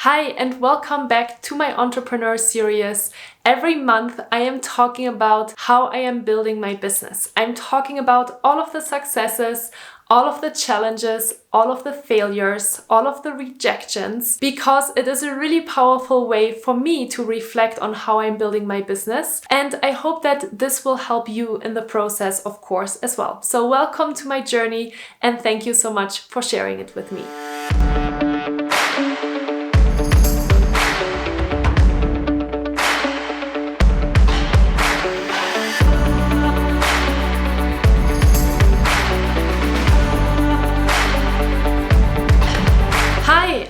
Hi and welcome back to my entrepreneur series. Every month I am talking about how I am building my business. I'm talking about all of the successes, all of the challenges, all of the failures, all of the rejections, because it is a really powerful way for me to reflect on how I'm building my business. And I hope that this will help you in the process, of course, as well. So welcome to my journey and thank you so much for sharing it with me.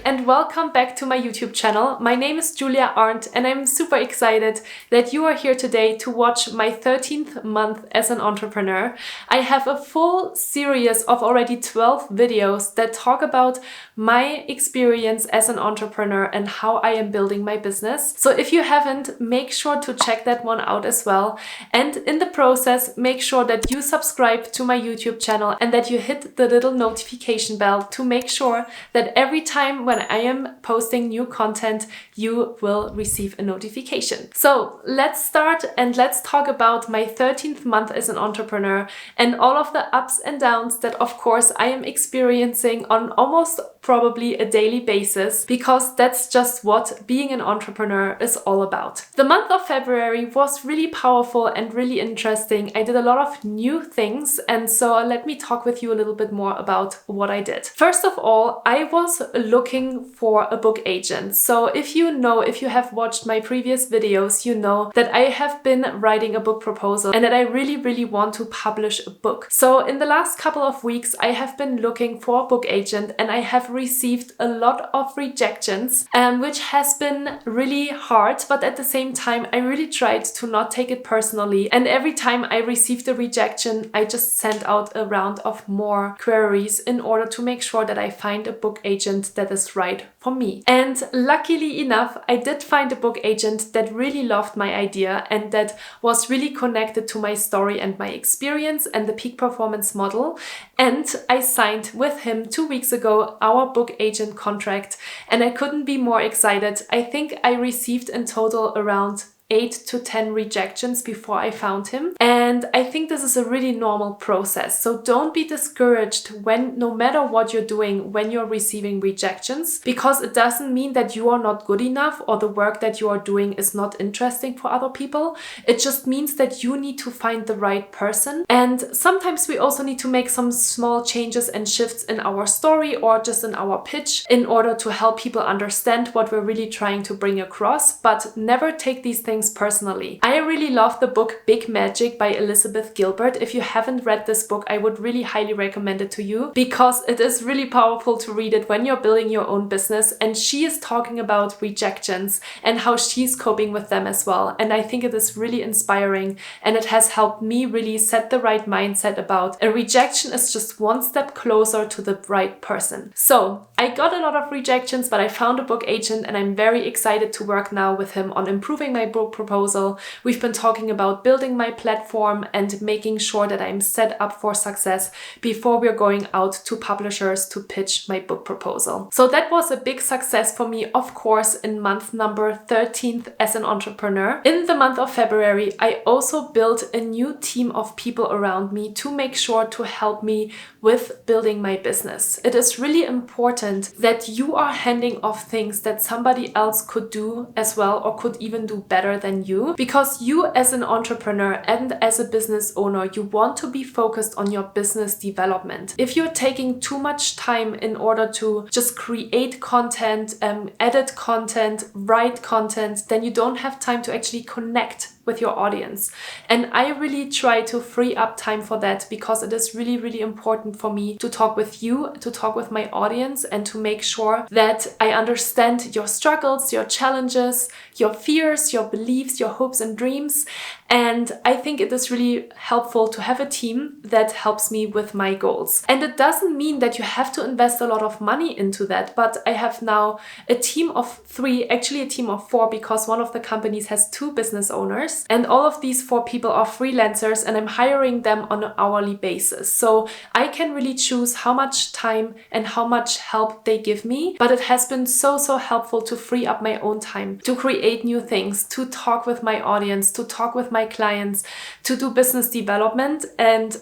And welcome back to my YouTube channel. My name is Julia Arndt and I'm super excited that you are here today to watch my 13th month as an entrepreneur. I have a full series of already 12 videos that talk about my experience as an entrepreneur and how I am building my business. So if you haven't, make sure to check that one out as well. And in the process, make sure that you subscribe to my YouTube channel and that you hit the little notification bell to make sure that every time when I am posting new content, you will receive a notification. So let's start and let's talk about my 13th month as an entrepreneur and all of the ups and downs that of course I am experiencing on almost probably a daily basis, because that's just what being an entrepreneur is all about. The month of February was really powerful and really interesting. I did a lot of new things, and so let me talk with you a little bit more about what I did. First of all, I was looking for a book agent. So if you have watched my previous videos, you know that I have been writing a book proposal and that I really want to publish a book. So in the last couple of weeks, I have been looking for a book agent and I have received a lot of rejections, which has been really hard, but at the same time, I really tried to not take it personally. And every time I received a rejection, I just sent out a round of more queries in order to make sure that I find a book agent that is right for me. And luckily enough, I did find a book agent that really loved my idea and that was really connected to my story and my experience and the peak performance model. And I signed with him 2 weeks ago our book agent contract, and I couldn't be more excited. I think I received in total around 8 to 10 rejections before I found him. And I think this is a really normal process. So don't be discouraged no matter what you're doing, when you're receiving rejections, because it doesn't mean that you are not good enough or the work that you are doing is not interesting for other people. It just means that you need to find the right person. And sometimes we also need to make some small changes and shifts in our story or just in our pitch in order to help people understand what we're really trying to bring across, but never take these things personally. I really love the book Big Magic by Elizabeth Gilbert. If you haven't read this book, I would really highly recommend it to you because it is really powerful to read it when you're building your own business. And she is talking about rejections and how she's coping with them as well. And I think it is really inspiring and it has helped me really set the right mindset about a rejection is just one step closer to the right person. So I got a lot of rejections, but I found a book agent and I'm very excited to work now with him on improving my book proposal. We've been talking about building my platform and making sure that I'm set up for success before we're going out to publishers to pitch my book proposal. So that was a big success for me, of course, in month number 13th as an entrepreneur. In the month of February, I also built a new team of people around me to make sure to help me with building my business. It is really important that you are handing off things that somebody else could do as well or could even do better than you, because you as an entrepreneur and as a business owner, you want to be focused on your business development. If you're taking too much time in order to just create content, edit content, write content, then you don't have time to actually connect with your audience. And I really try to free up time for that because it is really important for me to talk with you, to talk with my audience, and to make sure that I understand your struggles, your challenges, your fears, your beliefs, your hopes and dreams. And I think it is really helpful to have a team that helps me with my goals. And it doesn't mean that you have to invest a lot of money into that, but I have now a team of 3, actually a team of 4, because one of the companies has 2 business owners. designers. And all of these 4 people are freelancers, and I'm hiring them on an hourly basis. So I can really choose how much time and how much help they give me. But it has been so helpful to free up my own time, to create new things, to talk with my audience, to talk with my clients, to do business development. And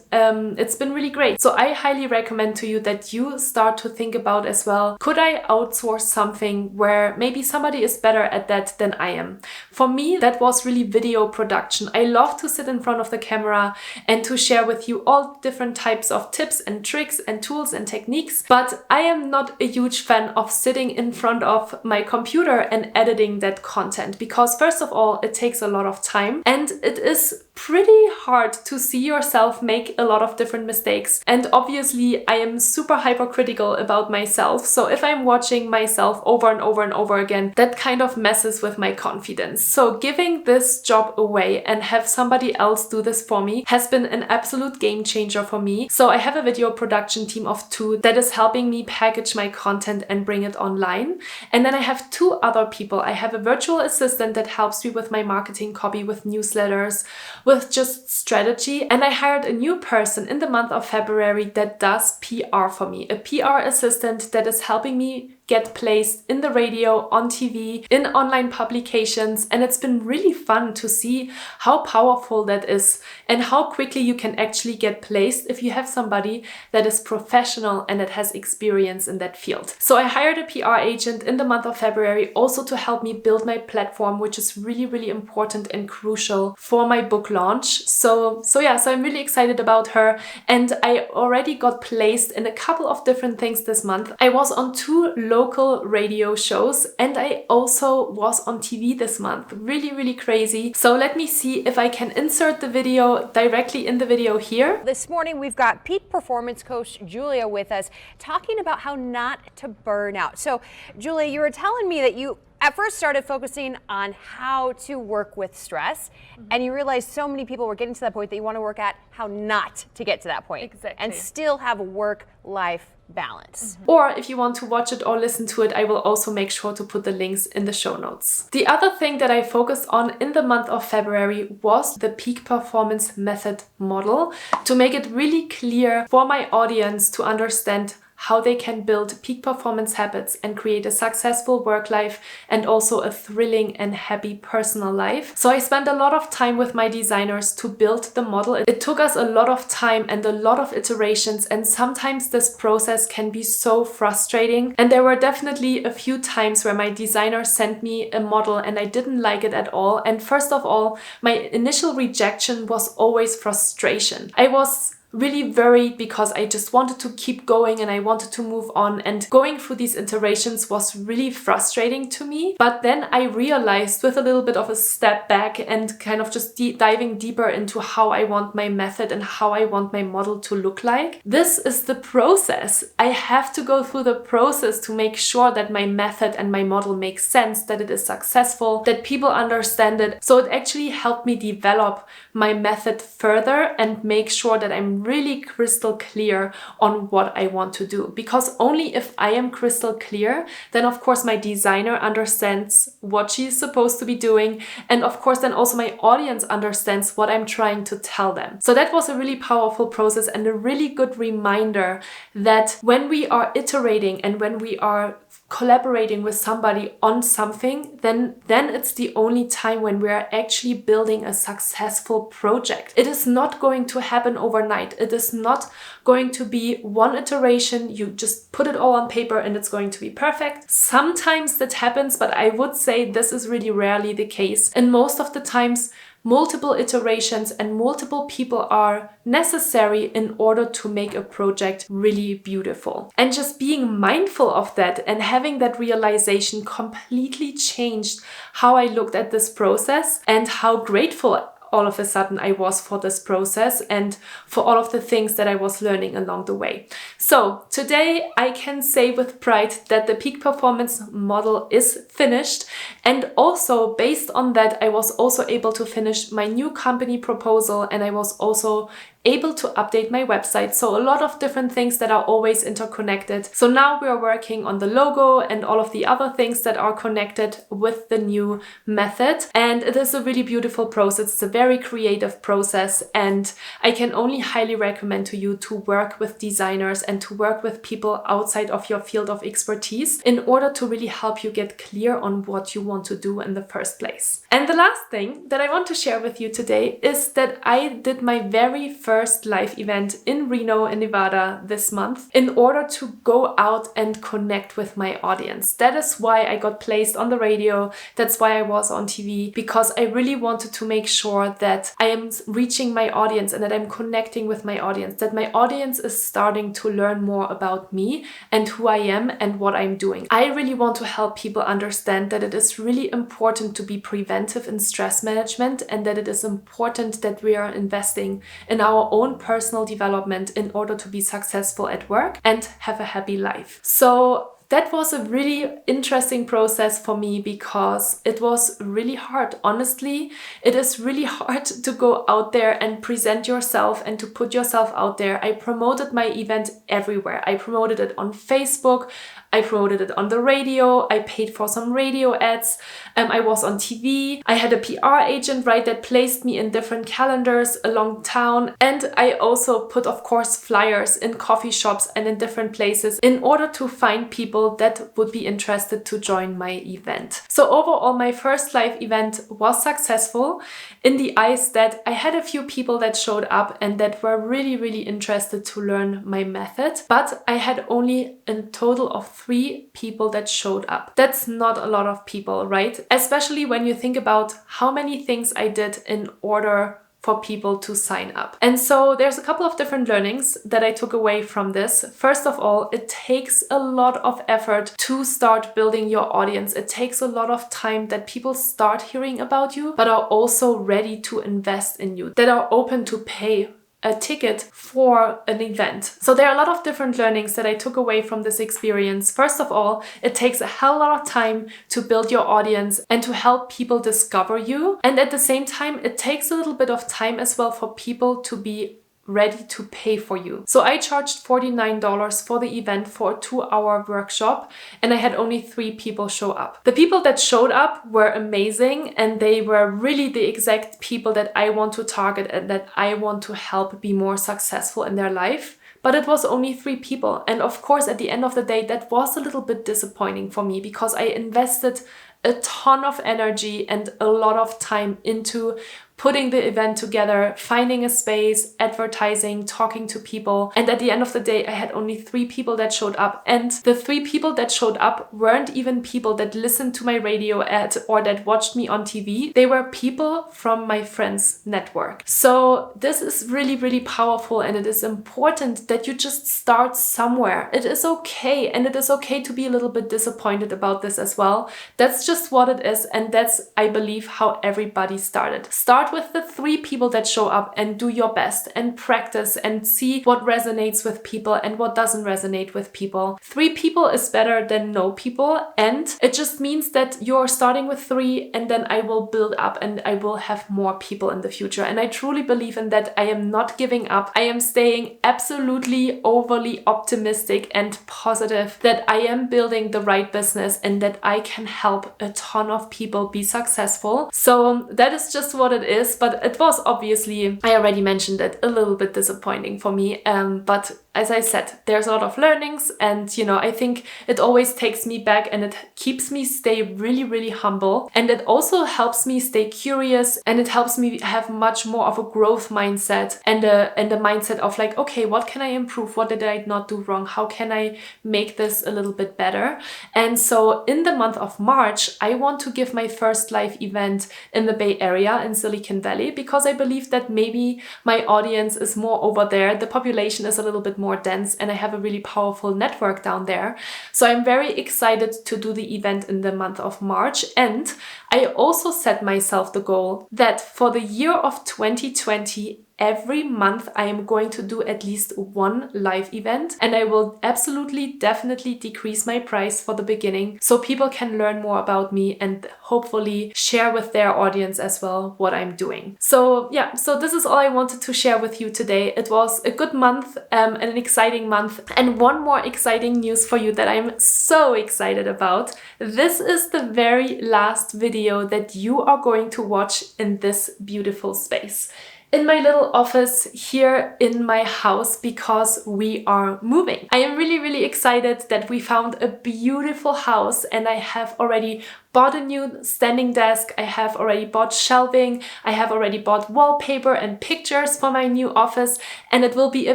it's been really great. So I highly recommend to you that you start to think about as well, could I outsource something where maybe somebody is better at that than I am? For me, that was really video production. I love to sit in front of the camera and to share with you all different types of tips and tricks and tools and techniques, but I am not a huge fan of sitting in front of my computer and editing that content, because first of all, it takes a lot of time and it is pretty hard to see yourself make a lot of different mistakes. And obviously I am super hypercritical about myself. So if I'm watching myself over and over and over again, that kind of messes with my confidence. So giving this job away and have somebody else do this for me has been an absolute game changer for me. So I have a video production team of 2 that is helping me package my content and bring it online. And then I have 2 other people. I have a virtual assistant that helps me with my marketing copy, with newsletters, with just strategy. And I hired a new person in the month of February that does PR for me, a PR assistant that is helping me get placed in the radio, on TV, in online publications. And it's been really fun to see how powerful that is and how quickly you can actually get placed if you have somebody that is professional and that has experience in that field. So I hired a PR agent in the month of February also to help me build my platform, which is really important and crucial for my book launch. So I'm really excited about her, and I already got placed in a couple of different things this month. I was on 2 local radio shows, and I also was on TV this month. Really crazy. So let me see if I can insert the video directly in the video here. This morning we've got peak performance coach Julia with us talking about how not to burn out. So Julia, you were telling me that you at first started focusing on how to work with stress, and you realized so many people were getting to that point that you want to work at how not to get to that point. Exactly. And still have a work-life balance. Or if you want to watch it or listen to it, I will also make sure to put the links in the show notes. The other thing that I focused on in the month of February was the peak performance method model, to make it really clear for my audience to understand how they can build peak performance habits and create a successful work life and also a thrilling and happy personal life. So I spent a lot of time with my designers to build the model. It took us a lot of time and a lot of iterations, and sometimes this process can be so frustrating. And there were definitely a few times where my designer sent me a model and I didn't like it at all. And first of all, my initial rejection was always frustration. I was really worried because I just wanted to keep going and I wanted to move on, and going through these iterations was really frustrating to me. But then I realized, with a little bit of a step back and kind of just diving deeper into how I want my method and how I want my model to look like, this is the process. I have to go through the process to make sure that my method and my model makes sense, that it is successful, that people understand it. So it actually helped me develop my method further and make sure that I'm really crystal clear on what I want to do. Because only if I am crystal clear, then of course my designer understands what she's supposed to be doing. And of course then also my audience understands what I'm trying to tell them. So that was a really powerful process and a really good reminder that when we are iterating and when we are collaborating with somebody on something, then it's the only time when we are actually building a successful project. It is not going to happen overnight. It is not going to be one iteration. You just put it all on paper and it's going to be perfect. Sometimes that happens, but I would say this is really rarely the case. And most of the times, multiple iterations and multiple people are necessary in order to make a project really beautiful. And just being mindful of that and having that realization completely changed how I looked at this process and how grateful all of a sudden I was for this process and for all of the things that I was learning along the way. So today I can say with pride that the peak performance model is finished, and also based on that I was also able to finish my new company proposal, and I was also able to update my website. So a lot of different things that are always interconnected. So now we are working on the logo and all of the other things that are connected with the new method. And it is a really beautiful process. It's a very creative process. And I can only highly recommend to you to work with designers and to work with people outside of your field of expertise in order to really help you get clear on what you want to do in the first place. And the last thing that I want to share with you today is that I did my very first live event in Reno, in Nevada this month in order to go out and connect with my audience. That is why I got placed on the radio. That's why I was on TV, because I really wanted to make sure that I am reaching my audience and that I'm connecting with my audience, that my audience is starting to learn more about me and who I am and what I'm doing. I really want to help people understand that it is really important to be preventive in stress management and that it is important that we are investing in our own personal development in order to be successful at work and have a happy life. So that was a really interesting process for me because it was really hard. Honestly, it is really hard to go out there and present yourself and to put yourself out there. I promoted my event everywhere. I promoted it on Facebook. I promoted it on the radio. I paid for some radio ads. I was on TV. I had a PR agent, right, that placed me in different calendars along town. And I also put, of course, flyers in coffee shops and in different places in order to find people that would be interested to join my event. So overall, my first live event was successful in the eyes that I had a few people that showed up and that were really, really interested to learn my method. But I had only a total of 3 people that showed up. That's not a lot of people, right? Especially when you think about how many things I did in order for people to sign up. And so there's a couple of different learnings that I took away from this. First of all, it takes a lot of effort to start building your audience. It takes a lot of time that people start hearing about you, but are also ready to invest in you, that are open to pay a ticket for an event. So there are a lot of different learnings that I took away from this experience. First of all, it takes a hell lot of time to build your audience and to help people discover you. And at the same time, it takes a little bit of time as well for people to be ready to pay for you. So I charged $49 for the event for a 2-hour workshop and I had only 3 people show up. The people that showed up were amazing and they were really the exact people that I want to target and that I want to help be more successful in their life. But it was only 3 people. And of course, at the end of the day, that was a little bit disappointing for me because I invested a ton of energy and a lot of time into putting the event together, finding a space, advertising, talking to people. And at the end of the day, I had only 3 people that showed up. And the 3 people that showed up weren't even people that listened to my radio ad or that watched me on TV. They were people from my friends' network. So this is really, really powerful. And it is important that you just start somewhere. It is okay. And it is okay to be a little bit disappointed about this as well. That's just what it is. And that's, I believe, how everybody started. Start with the 3 people that show up and do your best and practice and see what resonates with people and what doesn't resonate with people. 3 people is better than no people, and it just means that you're starting with 3 and then I will build up and I will have more people in the future. And I truly believe in that. I am not giving up. I am staying absolutely overly optimistic and positive that I am building the right business and that I can help a ton of people be successful. So that is just what it is. But it was obviously, I already mentioned it, a little bit disappointing for me. But as I said, there's a lot of learnings and, I think it always takes me back and it keeps me stay really, really humble. And it also helps me stay curious and it helps me have much more of a growth mindset and a mindset of like, okay, what can I improve? What did I not do wrong? How can I make this a little bit better? And so in the month of March, I want to give my first live event in the Bay Area in Silicon Valley because I believe that maybe my audience is more over there. The population is a little bit more dense and I have a really powerful network down there. So I'm very excited to do the event in the month of March. And I also set myself the goal that for the year of 2020, every month I am going to do at least one live event, and I will absolutely definitely decrease my price for the beginning so people can learn more about me and hopefully share with their audience as well what I'm doing. So yeah, so this is all I wanted to share with you today. It was a good month and an exciting month. And one more exciting news for you that I'm so excited about. This is the very last video that you are going to watch in this beautiful space, in my little office here in my house, because we are moving. I am really excited that we found a beautiful house, and I have already bought a new standing desk, I have already bought shelving, I have already bought wallpaper and pictures for my new office, and it will be a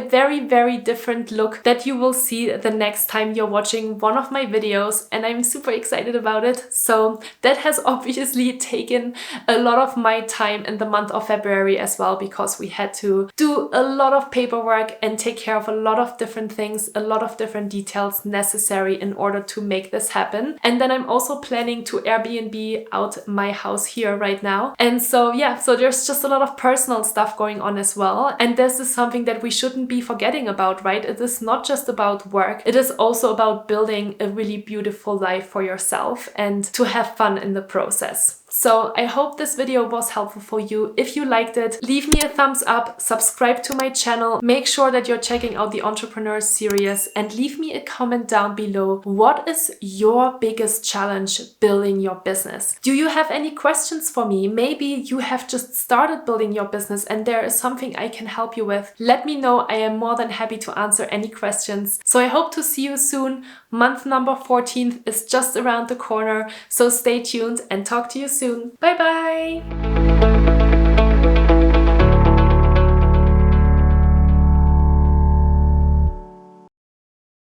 very different look that you will see the next time you're watching one of my videos, and I'm super excited about it. So that has obviously taken a lot of my time in the month of February as well, because we had to do a lot of paperwork and take care of a lot of different things, a lot of different details necessary in order to make this happen. And then I'm also planning to Airbnb out my house here right now. And so yeah, so there's just a lot of personal stuff going on as well. And this is something that we shouldn't be forgetting about, right? It is not just about work. It is also about building a really beautiful life for yourself and to have fun in the process. So I hope this video was helpful for you. If you liked it, leave me a thumbs up, subscribe to my channel, make sure that you're checking out the Entrepreneur series, and leave me a comment down below. What is your biggest challenge building your business? Do you have any questions for me? Maybe you have just started building your business and there is something I can help you with. Let me know. I am more than happy to answer any questions. So I hope to see you soon. Month number 14 is just around the corner, so stay tuned and talk to you soon. Bye bye!